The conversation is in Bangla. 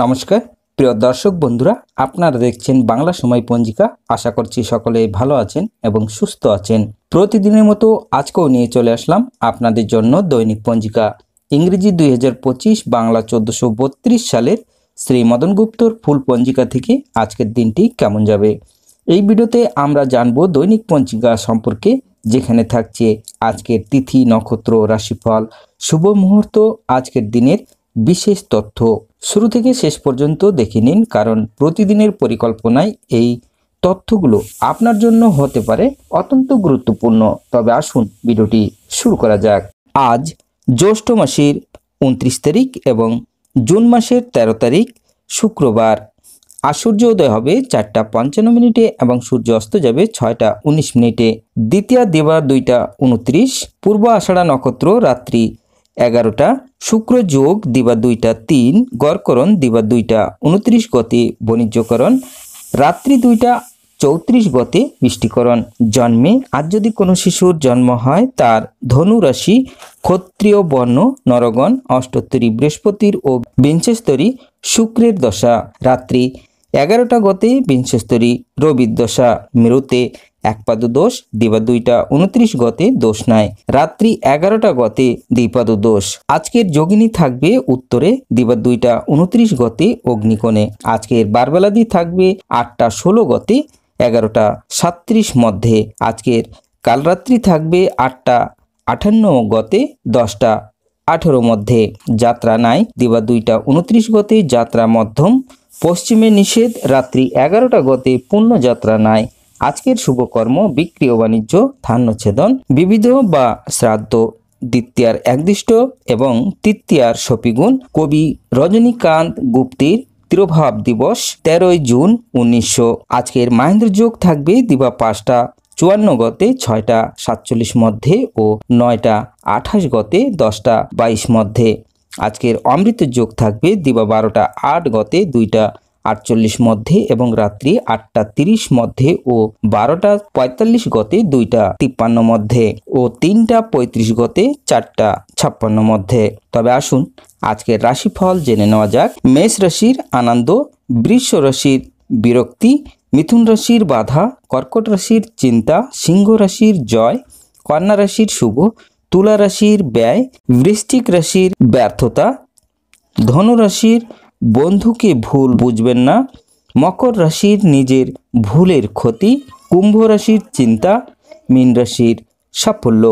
নমস্কার প্রিয় দর্শক বন্ধুরা, আপনারা দেখছেন বাংলা সময় পঞ্জিকা। আশা করছি সকলে ভালো আছেন এবং সুস্থ আছেন। প্রতিদিনের মতো আজকেও নিয়ে চলে আসলাম আপনাদের জন্য দৈনিক পঞ্জিকা। ইংরেজি 2025, বাংলা 1432 সালের শ্রী মদন গুপ্তর ফুল পঞ্জিকা থেকে আজকের দিনটি কেমন যাবে। এই ভিডিওতে আমরা জানব দৈনিক পঞ্জিকা সম্পর্কে, যেখানে থাকছে আজকের তিথি, নক্ষত্র, রাশিফল, শুভ মুহূর্ত, আজকের দিনের বিশেষ তথ্য। শুরু থেকে শেষ পর্যন্ত দেখে নিন, কারণ প্রতিদিনের পরিকল্পনায় এই তথ্যগুলো আপনার জন্য হতে পারে অত্যন্ত গুরুত্বপূর্ণ। তবে আসুন ভিডিওটি শুরু করা যাক। আজ জ্যৈষ্ঠ মাসের 29 তারিখ এবং জুন মাসের 13 তারিখ শুক্রবার। আর সূর্য উদয় হবে 4টা 55 এবং সূর্য অস্ত যাবে 6টা 19 মিনিটে। দ্বিতীয়া দিবা 2টা 29, পূর্ব আষাঢ়া নক্ষত্র রাত্রি 11টা, শুক্র যোগ দিবা 2টা 3, গড়করণ দিবা 2টা 29 গতে বণিজ্যকরণ, রাত্রি 2টা 34 গতে বৃষ্টিকরণ। জন্মে আজ যদি কোনো শিশুর জন্ম হয়, তার ধনু রাশি, ক্ষত্রিয় বর্ণ, নরগণ, অষ্টোত্তরী বৃহস্পতির ও বিংশস্তরী শুক্রের দশা। রাত্রি 11টা গতে বিংশস্তরী রবির দশা। মেরুতে একপাদ দোষ, দিবা 2টা 29 গতে দোষ নাই। রাত্রি 11টা গতে দ্বিপাদ দোষ। আজকের যোগিনী থাকবে উত্তরে, দিবা 2টা 29 গতে অগ্নিকোণে। আজকের বারবেলাদি থাকবে 8টা 16 গতে 11টা 37 মধ্যে। আজকের কালরাত্রি থাকবে 8টা 58 গতে 10টা 18 মধ্যে। যাত্রা নাই, দিবা 2টা 29 গতে যাত্রা মধ্যম, পশ্চিমে নিষেধ। রাত্রি 11টা গতে পূর্ণ যাত্রা নাই। আজকের শুভকর্ম বিক্রি ও বাণিজ্য, ধান্যচ্ছেদন, বিবিধ বা শ্রাদ্ধ, দ্বিতীয়ার একদিষ্ট এবং তৃতীয়ার শপিগুণ। কবি রজনীকান্ত গুপ্তের তিরোভাব দিবস 13ই জুন 1900। আজকের মাহেন্দ্র যোগ থাকবে দিবা 5টা 54 গতে 6টা 47 মধ্যে ও 9টা 28 গতে 10টা 22 মধ্যে। আজকের অমৃত যোগ থাকবে দিবা 12টা 8 গতে 2টা 48 মধ্যে এবং রাত্রি 8টা 30 মধ্যে ও 12টা 45 গতে 2টা 53 মধ্যে ও 3টা 35 গতে 4টা 56 মধ্যে। তবে আসুন আজকের রাশিফল জেনে নেওয়া যাক। মেষ রাশির আনন্দ, বৃষ রাশির বিরক্তি, মিথুন রাশির বাধা, কর্কট রাশির চিন্তা, সিংহ রাশির জয়, কন্যা রাশির শুভ, তুলা রাশির ব্যয়, বৃশ্চিক রাশির ব্যর্থতা, ধনু রাশির বন্ধুকে ভুল বুঝবেন না, মকর রাশির নিজের ভুলের ক্ষতি, কুম্ভ রাশির চিন্তা, মীন রাশির সাফল্য।